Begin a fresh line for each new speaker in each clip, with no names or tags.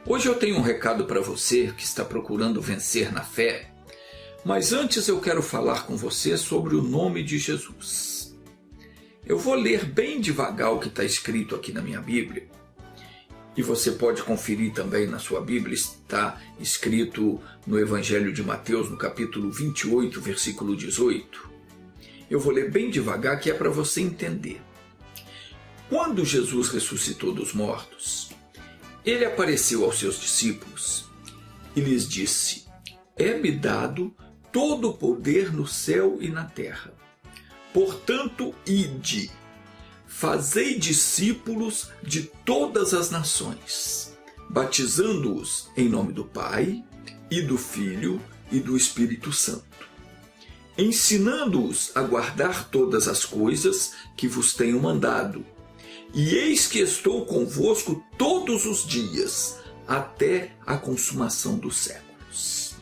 Hoje eu tenho um recado para você que está procurando vencer na fé, mas antes eu quero falar com você sobre o nome de Jesus. Eu vou ler bem devagar o que está escrito aqui na minha Bíblia, e você pode conferir também na sua Bíblia, está escrito no Evangelho de Mateus, no capítulo 28, versículo 18. Eu vou ler bem devagar, que é para você entender. Quando Jesus ressuscitou dos mortos, ele apareceu aos seus discípulos e lhes disse: é-me dado todo o poder no céu e na terra. Portanto, ide, fazei discípulos de todas as nações, batizando-os em nome do Pai, e do Filho, e do Espírito Santo, ensinando-os a guardar todas as coisas que vos tenho mandado. E eis que estou convosco todos os dias, até a consumação dos séculos.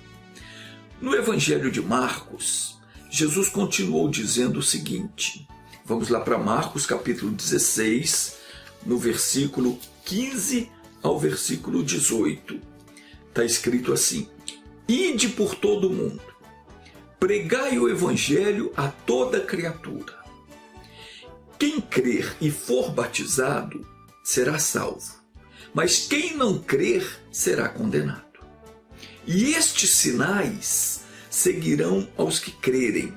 No Evangelho de Marcos, Jesus continuou dizendo o seguinte. Vamos lá para Marcos capítulo 16, no versículo 15 ao versículo 18. Está escrito assim: ide por todo o mundo, pregai o Evangelho a toda criatura. Quem crer e for batizado será salvo, mas quem não crer será condenado. E estes sinais seguirão aos que crerem.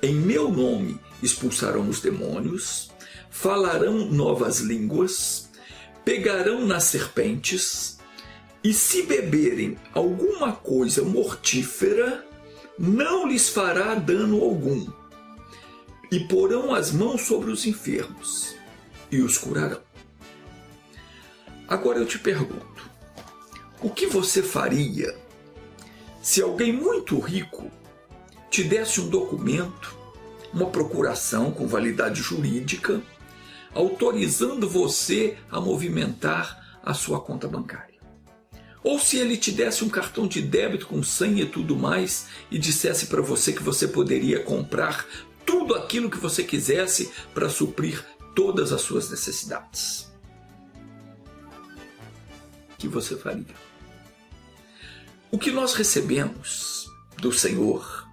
Em meu nome expulsarão os demônios, falarão novas línguas, pegarão nas serpentes, e se beberem alguma coisa mortífera, não lhes fará dano algum. E porão as mãos sobre os enfermos e os curarão. Agora eu te pergunto, o que você faria se alguém muito rico te desse um documento, uma procuração com validade jurídica, autorizando você a movimentar a sua conta bancária? Ou se ele te desse um cartão de débito com senha e tudo mais e dissesse para você que você poderia comprar tudo aquilo que você quisesse para suprir todas as suas necessidades? O que você faria? O que nós recebemos do Senhor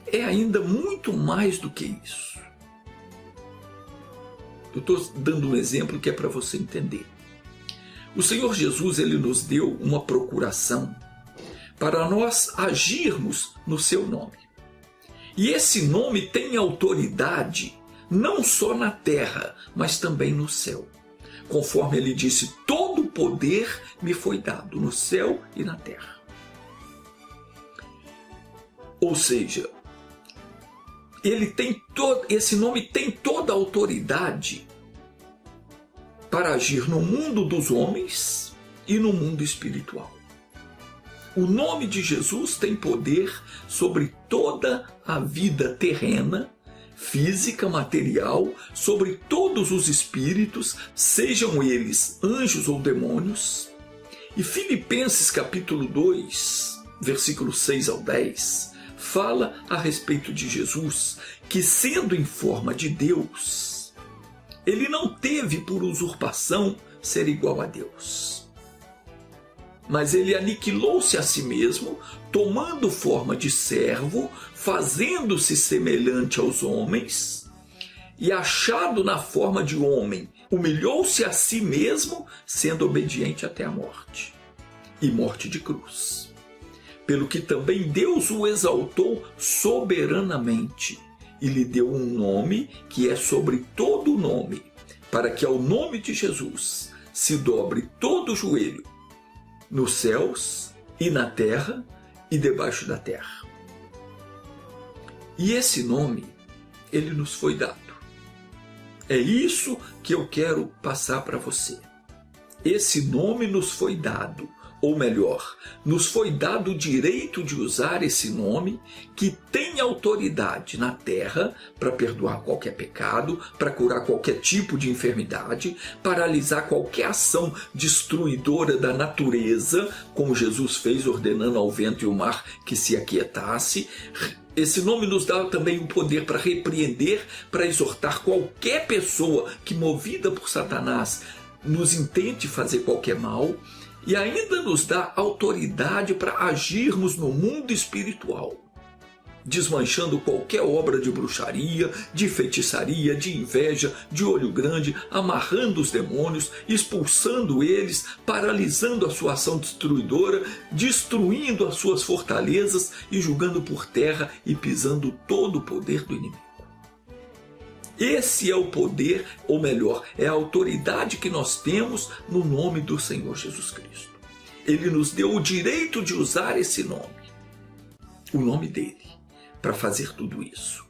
é ainda muito mais do que isso. Eu estou dando um exemplo que é para você entender. O Senhor Jesus, ele nos deu uma procuração para nós agirmos no seu nome. E esse nome tem autoridade não só na terra, mas também no céu. Conforme ele disse, todo o poder me foi dado no céu e na terra. Ou seja, esse nome tem toda a autoridade para agir no mundo dos homens e no mundo espiritual. O nome de Jesus tem poder sobre toda a vida terrena, física, material, sobre todos os espíritos, sejam eles anjos ou demônios. E Filipenses capítulo 2, versículos 6 ao 10, fala a respeito de Jesus, que sendo em forma de Deus, ele não teve por usurpação ser igual a Deus. Mas ele aniquilou-se a si mesmo, tomando forma de servo, fazendo-se semelhante aos homens, e achado na forma de homem, humilhou-se a si mesmo, sendo obediente até a morte, e morte de cruz. Pelo que também Deus o exaltou soberanamente, e lhe deu um nome que é sobre todo nome, para que ao nome de Jesus se dobre todo o joelho, nos céus e na terra e debaixo da terra. E esse nome, ele nos foi dado. É isso que eu quero passar para você. Esse nome nos foi dado, ou melhor, nos foi dado o direito de usar esse nome que tem autoridade na terra para perdoar qualquer pecado, para curar qualquer tipo de enfermidade, paralisar qualquer ação destruidora da natureza, como Jesus fez ordenando ao vento e ao mar que se aquietasse, Esse nome nos dá também o poder para repreender, para exortar qualquer pessoa que, movida por Satanás, nos intente fazer qualquer mal, e ainda nos dá autoridade para agirmos no mundo espiritual, desmanchando qualquer obra de bruxaria, de feitiçaria, de inveja, de olho grande, amarrando os demônios, expulsando eles, paralisando a sua ação destruidora, destruindo as suas fortalezas e jogando por terra e pisando todo o poder do inimigo. Esse é o poder, ou melhor, é a autoridade que nós temos no nome do Senhor Jesus Cristo. Ele nos deu o direito de usar esse nome, o nome dele, para fazer tudo isso.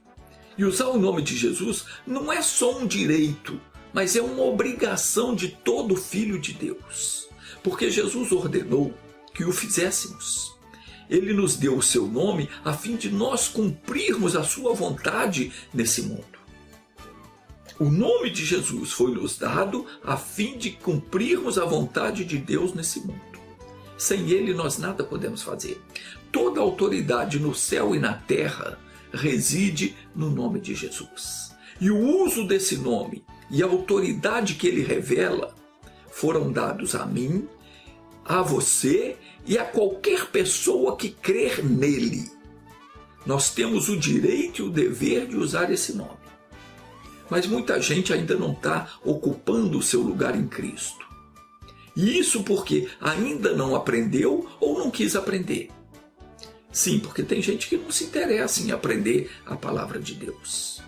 E usar o nome de Jesus não é só um direito, mas é uma obrigação de todo filho de Deus, porque Jesus ordenou que o fizéssemos. Ele nos deu o seu nome a fim de nós cumprirmos a sua vontade nesse mundo. O nome de Jesus foi nos dado a fim de cumprirmos a vontade de Deus nesse mundo. Sem ele nós nada podemos fazer. Toda autoridade no céu e na terra reside no nome de Jesus. E o uso desse nome e a autoridade que ele revela foram dados a mim, a você e a qualquer pessoa que crer nele. Nós temos o direito e o dever de usar esse nome. Mas muita gente ainda não está ocupando o seu lugar em Cristo. E isso porque ainda não aprendeu ou não quis aprender. Sim, porque tem gente que não se interessa em aprender a palavra de Deus.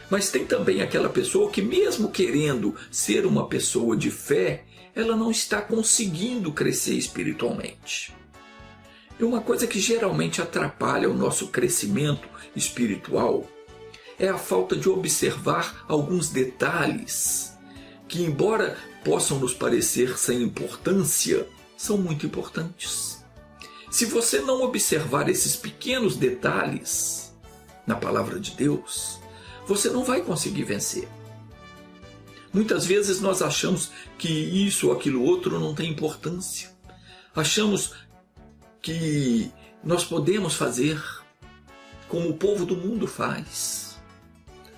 Mas tem também aquela pessoa que, mesmo querendo ser uma pessoa de fé, ela não está conseguindo crescer espiritualmente. E uma coisa que geralmente atrapalha o nosso crescimento espiritual é a falta de observar alguns detalhes que, embora possam nos parecer sem importância, são muito importantes. Se você não observar esses pequenos detalhes na palavra de Deus, você não vai conseguir vencer. Muitas vezes nós achamos que isso ou aquilo outro não tem importância. Achamos que nós podemos fazer como o povo do mundo faz.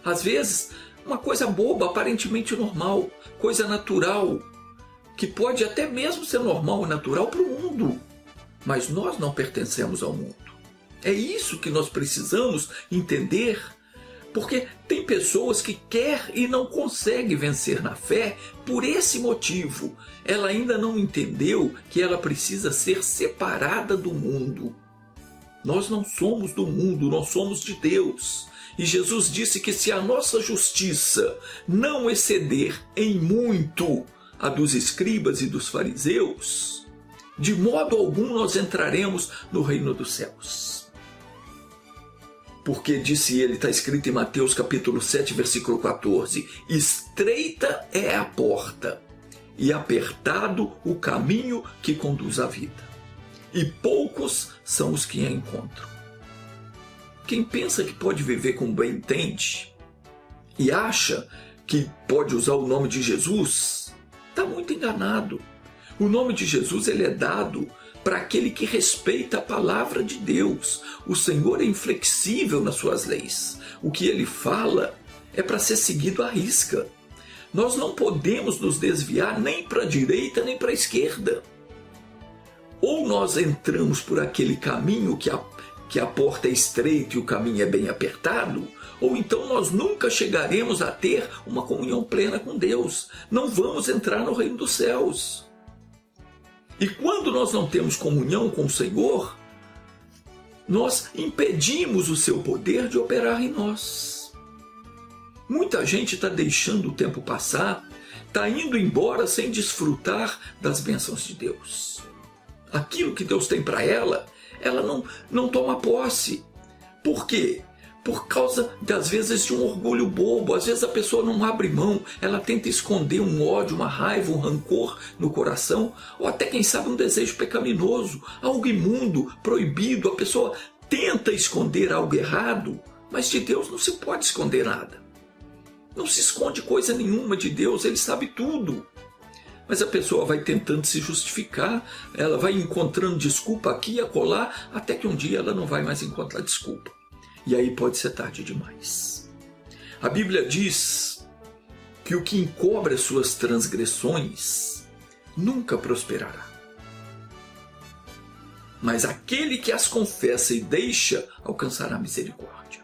Às vezes, uma coisa boba, aparentemente normal, coisa natural, que pode até mesmo ser normal e natural para o mundo. Mas nós não pertencemos ao mundo. É isso que nós precisamos entender, porque tem pessoas que querem e não conseguem vencer na fé por esse motivo. Ela ainda não entendeu que ela precisa ser separada do mundo. Nós não somos do mundo, nós somos de Deus. E Jesus disse que se a nossa justiça não exceder em muito a dos escribas e dos fariseus, de modo algum nós entraremos no reino dos céus. Porque, disse ele, está escrito em Mateus capítulo 7, versículo 14, estreita é a porta e apertado o caminho que conduz à vida, e poucos são os que a encontram. Quem pensa que pode viver com bem-entende e acha que pode usar o nome de Jesus, está muito enganado. O nome de Jesus ele é dado para aquele que respeita a palavra de Deus. O Senhor é inflexível nas suas leis. O que ele fala é para ser seguido à risca. Nós não podemos nos desviar nem para a direita nem para a esquerda. Ou nós entramos por aquele caminho que a porta é estreita e o caminho é bem apertado, ou então nós nunca chegaremos a ter uma comunhão plena com Deus. Não vamos entrar no reino dos céus. E quando nós não temos comunhão com o Senhor, nós impedimos o seu poder de operar em nós. Muita gente está deixando o tempo passar, está indo embora sem desfrutar das bênçãos de Deus. Aquilo que Deus tem para ela não toma posse. Por quê? Por causa, às vezes, de um orgulho bobo. Às vezes a pessoa não abre mão, ela tenta esconder um ódio, uma raiva, um rancor no coração, ou até, quem sabe, um desejo pecaminoso, algo imundo, proibido. A pessoa tenta esconder algo errado, mas de Deus não se pode esconder nada. Não se esconde coisa nenhuma de Deus, Ele sabe tudo. Mas a pessoa vai tentando se justificar, ela vai encontrando desculpa aqui e acolá, até que um dia ela não vai mais encontrar desculpa. e aí pode ser tarde demais. A Bíblia diz que o que encobre as suas transgressões nunca prosperará. Mas aquele que as confessa e deixa alcançará misericórdia.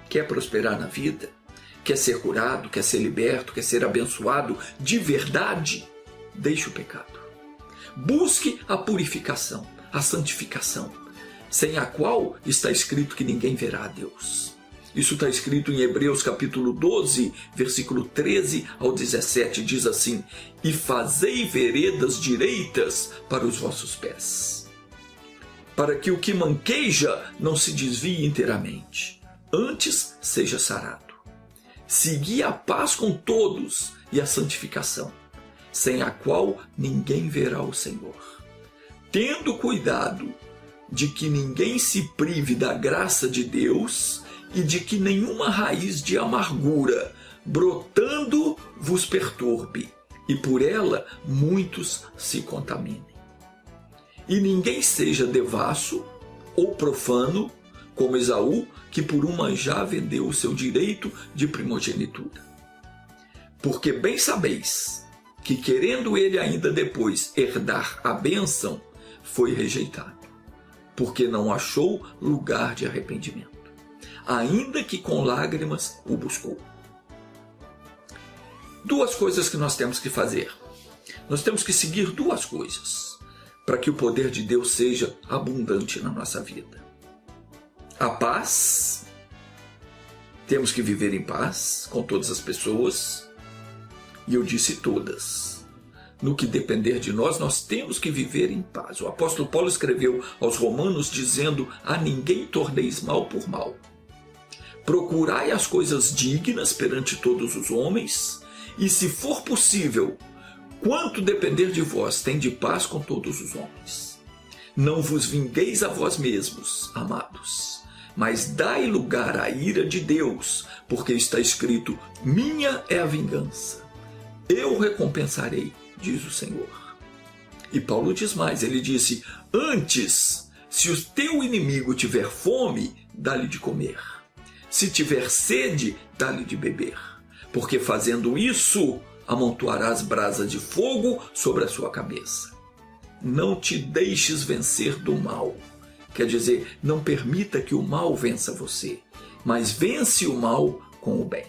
Quer prosperar na vida? Quer ser curado? Quer ser liberto? Quer ser abençoado de verdade? Deixe o pecado. Busque a purificação, a santificação, sem a qual está escrito que ninguém verá a Deus. Isso está escrito em Hebreus capítulo 12, versículo 13 ao 17, diz assim: e fazei veredas direitas para os vossos pés, para que o que manqueja não se desvie inteiramente, antes seja sarado. Segui a paz com todos e a santificação, sem a qual ninguém verá o Senhor, tendo cuidado de que ninguém se prive da graça de Deus e de que nenhuma raiz de amargura brotando vos perturbe, e por ela muitos se contaminem. E ninguém seja devasso ou profano, como Esaú, que por um manjar vendeu o seu direito de primogenitura. Porque bem sabeis que, querendo ele ainda depois herdar a bênção, foi rejeitado, porque não achou lugar de arrependimento, ainda que com lágrimas o buscou. Duas coisas que nós temos que fazer. Nós temos que seguir duas coisas para que o poder de Deus seja abundante na nossa vida. A paz. Temos que viver em paz com todas as pessoas. E eu disse todas. No que depender de nós, nós temos que viver em paz. O apóstolo Paulo escreveu aos Romanos dizendo: a ninguém torneis mal por mal. Procurai as coisas dignas perante todos os homens, e se for possível, quanto depender de vós, tende paz com todos os homens. Não vos vingueis a vós mesmos, amados, mas dai lugar à ira de Deus, porque está escrito: minha é a vingança, eu recompensarei, diz o Senhor. E Paulo diz mais, ele disse: antes, se o teu inimigo tiver fome, dá-lhe de comer. Se tiver sede, dá-lhe de beber, porque fazendo isso, amontoarás brasas de fogo sobre a sua cabeça. Não te deixes vencer do mal. Quer dizer, não permita que o mal vença você, mas vence o mal com o bem.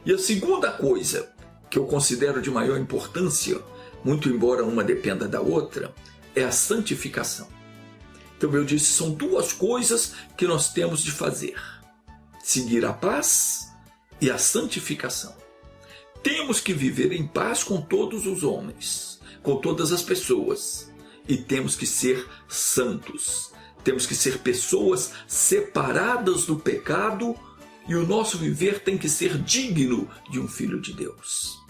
E a segunda coisa que eu considero de maior importância, muito embora uma dependa da outra, é a santificação. Então eu disse, são duas coisas que nós temos de fazer: seguir a paz e a santificação. Temos que viver em paz com todos os homens, com todas as pessoas, e temos que ser santos. Temos que ser pessoas separadas do pecado, e o nosso viver tem que ser digno de um filho de Deus.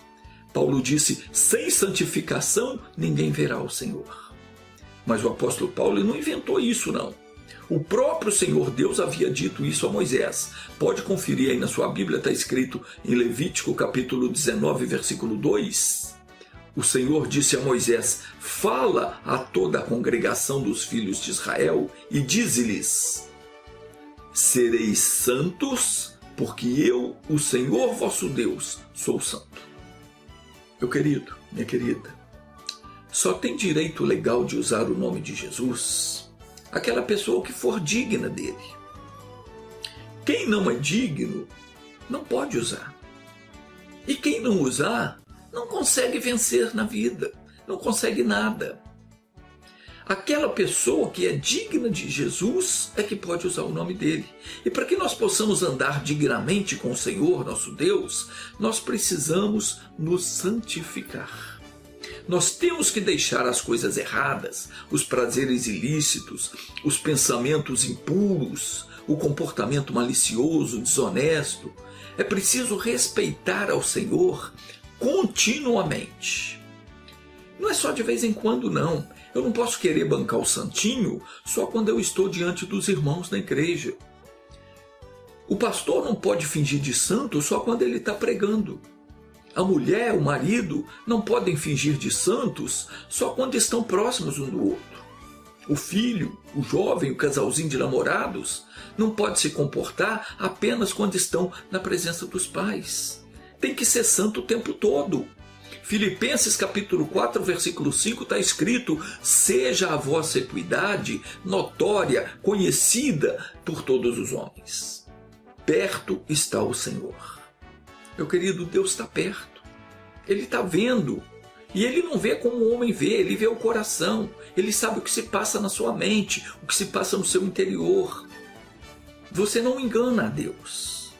Paulo disse: sem santificação ninguém verá o Senhor. Mas o apóstolo Paulo não inventou isso, não. O próprio Senhor Deus havia dito isso a Moisés. Pode conferir aí na sua Bíblia, está escrito em Levítico capítulo 19, versículo 2. O Senhor disse a Moisés: fala a toda a congregação dos filhos de Israel e dize-lhes: sereis santos, porque eu, o Senhor vosso Deus, sou santo. Meu querido, minha querida, só tem direito legal de usar o nome de Jesus aquela pessoa que for digna dele. Quem não é digno não pode usar. E quem não usar não consegue vencer na vida, não consegue nada. Aquela pessoa que é digna de Jesus é que pode usar o nome dele. E para que nós possamos andar dignamente com o Senhor, nosso Deus, nós precisamos nos santificar. Nós temos que deixar as coisas erradas, os prazeres ilícitos, os pensamentos impuros, o comportamento malicioso, desonesto. É preciso respeitar ao Senhor continuamente. Não é só de vez em quando, não. Eu não posso querer bancar o santinho só quando eu estou diante dos irmãos na igreja. O pastor não pode fingir de santo só quando ele está pregando. A mulher, o marido, não podem fingir de santos só quando estão próximos um do outro. O filho, o jovem, o casalzinho de namorados, não pode se comportar apenas quando estão na presença dos pais. Tem que ser santo o tempo todo. Filipenses capítulo 4, versículo 5 está escrito: seja a vossa equidade notória, conhecida por todos os homens. Perto está o Senhor. Meu querido, Deus está perto. Ele está vendo. E ele não vê como o homem vê, ele vê o coração. Ele sabe o que se passa na sua mente, o que se passa no seu interior. Você não engana a Deus.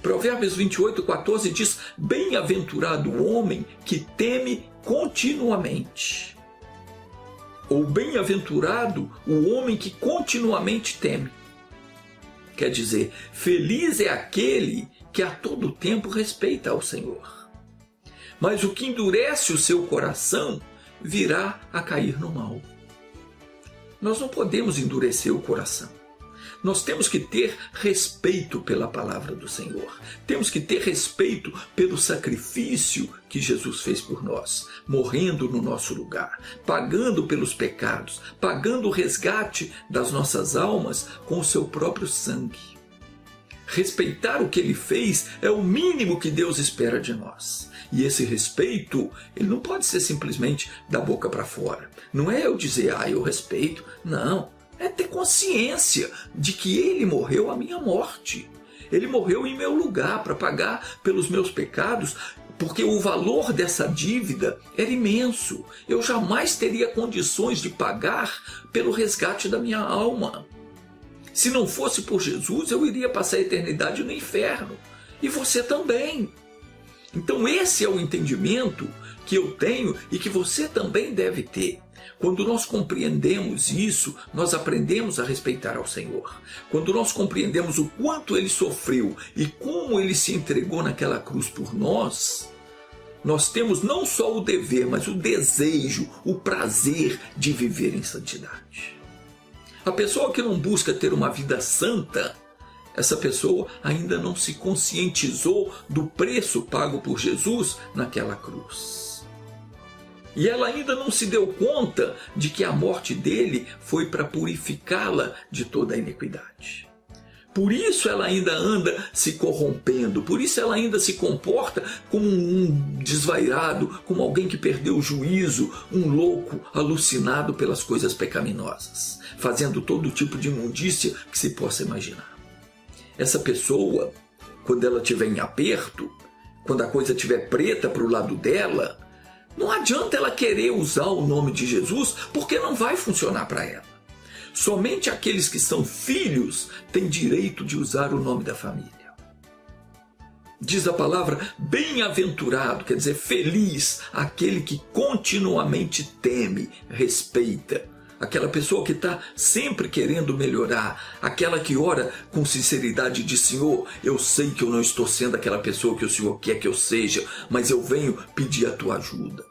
Provérbios 28:14 diz: bem-aventurado o homem que teme continuamente. Ou bem-aventurado o homem que continuamente teme. Quer dizer, feliz é aquele que a todo tempo respeita ao Senhor. Mas o que endurece o seu coração virá a cair no mal. Nós não podemos endurecer o coração. Nós temos que ter respeito pela palavra do Senhor. Temos que ter respeito pelo sacrifício que Jesus fez por nós, morrendo no nosso lugar, pagando pelos pecados, pagando o resgate das nossas almas com o seu próprio sangue. Respeitar o que ele fez é o mínimo que Deus espera de nós. E esse respeito, ele não pode ser simplesmente da boca para fora. Não é eu dizer, eu respeito. Não, é ter consciência de que ele morreu a minha morte. Ele morreu em meu lugar para pagar pelos meus pecados, porque o valor dessa dívida era imenso. Eu jamais teria condições de pagar pelo resgate da minha alma. Se não fosse por Jesus, eu iria passar a eternidade no inferno. E você também. Então esse é o entendimento que eu tenho e que você também deve ter. Quando nós compreendemos isso, nós aprendemos a respeitar ao Senhor. Quando nós compreendemos o quanto Ele sofreu e como Ele se entregou naquela cruz por nós, nós temos não só o dever, mas o desejo, o prazer de viver em santidade. A pessoa que não busca ter uma vida santa, essa pessoa ainda não se conscientizou do preço pago por Jesus naquela cruz. E ela ainda não se deu conta de que a morte dele foi para purificá-la de toda a iniquidade. Por isso ela ainda anda se corrompendo, por isso ela ainda se comporta como um desvairado, como alguém que perdeu o juízo, um louco alucinado pelas coisas pecaminosas, fazendo todo tipo de imundícia que se possa imaginar. Essa pessoa, quando ela estiver em aperto, quando a coisa estiver preta para o lado dela, não adianta ela querer usar o nome de Jesus, porque não vai funcionar para ela. Somente aqueles que são filhos têm direito de usar o nome da família. Diz a palavra bem-aventurado, quer dizer feliz, aquele que continuamente teme, respeita. Aquela pessoa que está sempre querendo melhorar, aquela que ora com sinceridade e diz: Senhor, eu sei que eu não estou sendo aquela pessoa que o Senhor quer que eu seja, mas eu venho pedir a tua ajuda.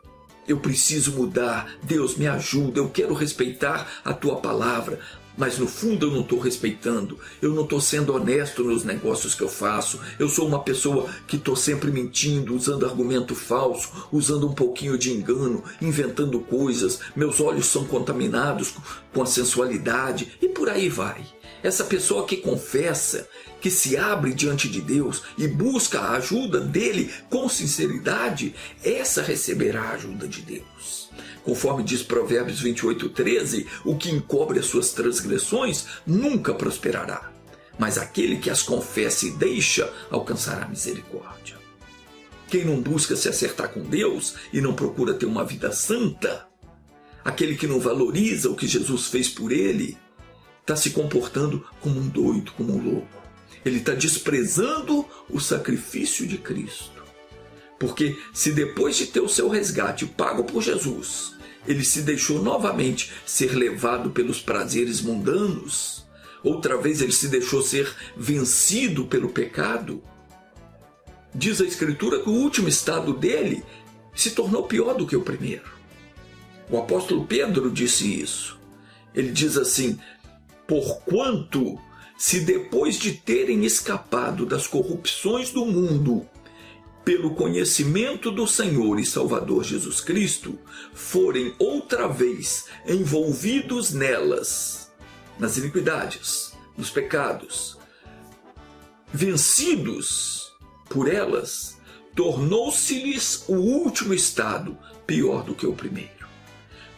Eu preciso mudar, Deus me ajuda, eu quero respeitar a tua palavra, mas no fundo eu não estou respeitando, eu não estou sendo honesto nos negócios que eu faço, eu sou uma pessoa que estou sempre mentindo, usando argumento falso, usando um pouquinho de engano, inventando coisas, meus olhos são contaminados com a sensualidade e por aí vai. Essa pessoa que confessa, que se abre diante de Deus e busca a ajuda dele com sinceridade, essa receberá a ajuda de Deus. Conforme diz Provérbios 28:13, o que encobre as suas transgressões nunca prosperará, mas aquele que as confessa e deixa alcançará misericórdia. Quem não busca se acertar com Deus e não procura ter uma vida santa, aquele que não valoriza o que Jesus fez por ele, está se comportando como um doido, como um louco. Ele está desprezando o sacrifício de Cristo. Porque se depois de ter o seu resgate pago por Jesus, ele se deixou novamente ser levado pelos prazeres mundanos, outra vez ele se deixou ser vencido pelo pecado, diz a Escritura que o último estado dele se tornou pior do que o primeiro. O apóstolo Pedro disse isso. Ele diz assim: porquanto, se depois de terem escapado das corrupções do mundo pelo conhecimento do Senhor e Salvador Jesus Cristo, forem outra vez envolvidos nelas, nas iniquidades, nos pecados, vencidos por elas, tornou-se-lhes o último estado pior do que o primeiro.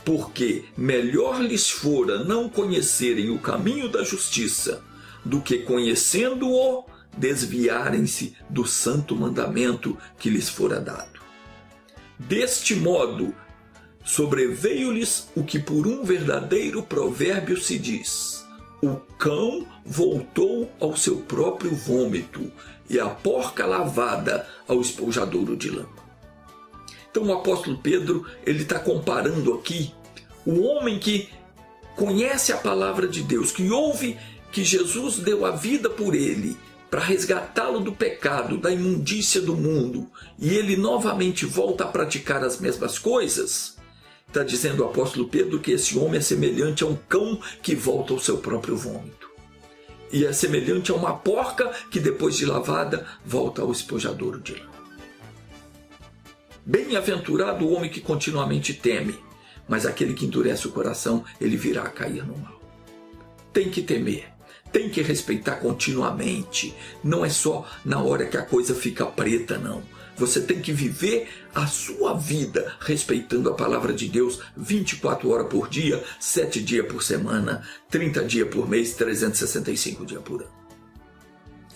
Porque melhor lhes fora não conhecerem o caminho da justiça, do que conhecendo-o, desviarem-se do santo mandamento que lhes fora dado. Deste modo, sobreveio-lhes o que por um verdadeiro provérbio se diz: o cão voltou ao seu próprio vômito, e a porca lavada ao esponjadouro de lama. Então o apóstolo Pedro está comparando aqui o homem que conhece a palavra de Deus, que ouve que Jesus deu a vida por ele, para resgatá-lo do pecado, da imundícia do mundo, e ele novamente volta a praticar as mesmas coisas. Está dizendo o apóstolo Pedro que esse homem é semelhante a um cão que volta ao seu próprio vômito. E é semelhante a uma porca que depois de lavada volta ao esponjadouro de lama. Bem-aventurado o homem que continuamente teme, mas aquele que endurece o coração, ele virá a cair no mal. Tem que temer, tem que respeitar continuamente. Não é só na hora que a coisa fica preta, não. Você tem que viver a sua vida respeitando a palavra de Deus 24 horas por dia, 7 dias por semana, 30 dias por mês, 365 dias por ano.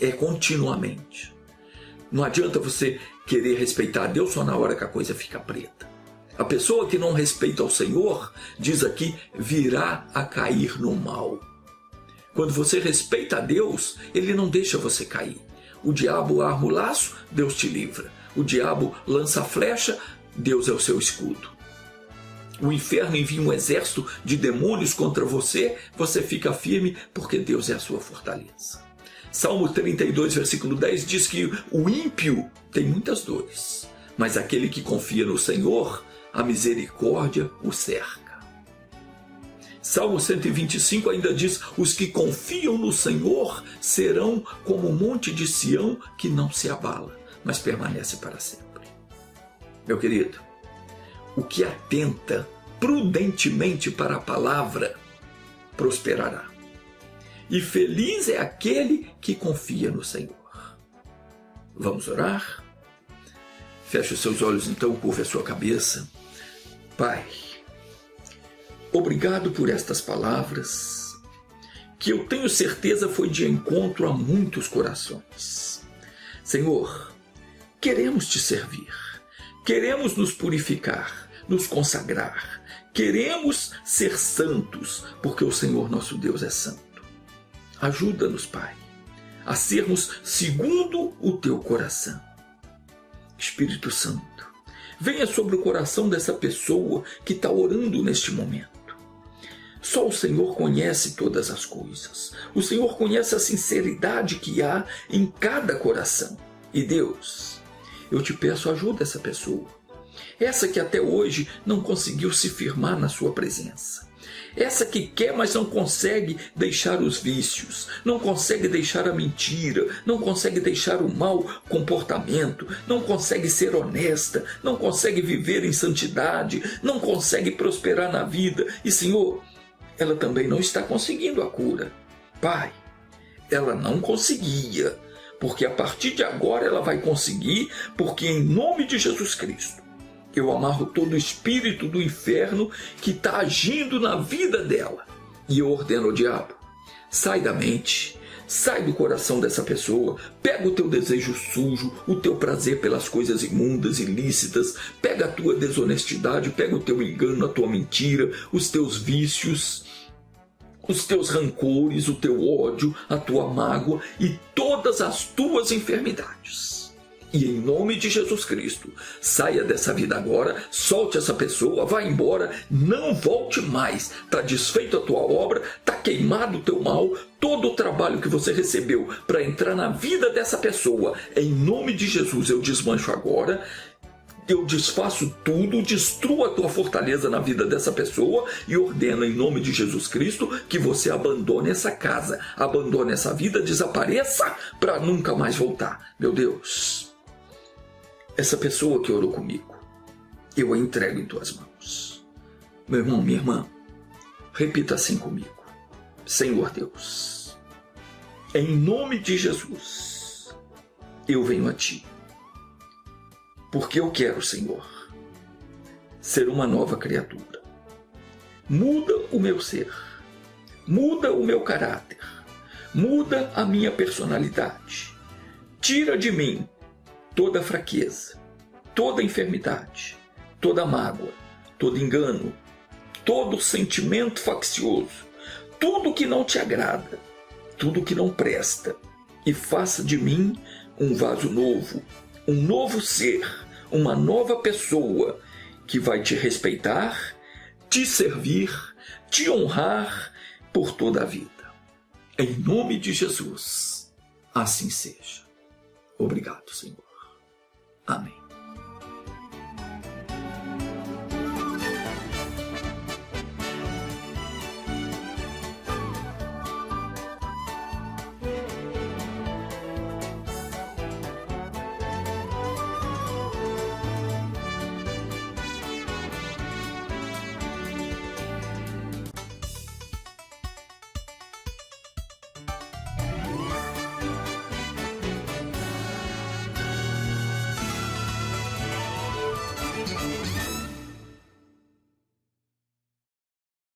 É continuamente. Não adianta você querer respeitar a Deus só na hora que a coisa fica preta. A pessoa que não respeita ao Senhor, diz aqui, virá a cair no mal. Quando você respeita a Deus, Ele não deixa você cair. O diabo arma o laço, Deus te livra. O diabo lança a flecha, Deus é o seu escudo. O inferno envia um exército de demônios contra você, você fica firme porque Deus é a sua fortaleza. Salmo 32, versículo 10 diz que o ímpio tem muitas dores, mas aquele que confia no Senhor, a misericórdia o cerca. Salmo 125 ainda diz: os que confiam no Senhor serão como o monte de Sião que não se abala, mas permanece para sempre. Meu querido, o que atenta prudentemente para a palavra prosperará. E feliz é aquele que confia no Senhor. Vamos orar? Feche os seus olhos então, curva a sua cabeça. Pai, obrigado por estas palavras, que eu tenho certeza foi de encontro a muitos corações. Senhor, queremos te servir, queremos nos purificar, nos consagrar, queremos ser santos, porque o Senhor nosso Deus é santo. Ajuda-nos, Pai, a sermos segundo o teu coração. Espírito Santo, venha sobre o coração dessa pessoa que está orando neste momento. Só o Senhor conhece todas as coisas. O Senhor conhece a sinceridade que há em cada coração. E Deus, eu te peço, ajuda essa pessoa. Essa que até hoje não conseguiu se firmar na sua presença. Essa que quer, mas não consegue deixar os vícios, não consegue deixar a mentira, não consegue deixar o mau comportamento, não consegue ser honesta, não consegue viver em santidade, não consegue prosperar na vida. E, Senhor, ela também não está conseguindo a cura. Pai, ela não conseguia, porque a partir de agora ela vai conseguir, porque em nome de Jesus Cristo, eu amarro todo o espírito do inferno que está agindo na vida dela. E eu ordeno ao diabo, sai da mente, sai do coração dessa pessoa, pega o teu desejo sujo, o teu prazer pelas coisas imundas, ilícitas, pega a tua desonestidade, pega o teu engano, a tua mentira, os teus vícios, os teus rancores, o teu ódio, a tua mágoa e todas as tuas enfermidades. E em nome de Jesus Cristo, saia dessa vida agora, solte essa pessoa, vá embora, não volte mais. Está desfeita a tua obra, está queimado o teu mal, todo o trabalho que você recebeu para entrar na vida dessa pessoa. Em nome de Jesus eu desmancho agora, eu desfaço tudo, destruo a tua fortaleza na vida dessa pessoa e ordeno em nome de Jesus Cristo que você abandone essa casa, abandone essa vida, desapareça para nunca mais voltar. Meu Deus, essa pessoa que orou comigo, eu a entrego em tuas mãos. Meu irmão, minha irmã, repita assim comigo. Senhor Deus, em nome de Jesus, eu venho a Ti, porque eu quero, Senhor, ser uma nova criatura. Muda o meu ser, muda o meu caráter, muda a minha personalidade. Tira de mim toda fraqueza, toda enfermidade, toda mágoa, todo engano, todo sentimento faccioso, tudo que não te agrada, tudo que não presta, e faça de mim um vaso novo, um novo ser, uma nova pessoa que vai te respeitar, te servir, te honrar por toda a vida. Em nome de Jesus, assim seja. Obrigado, Senhor. Amém.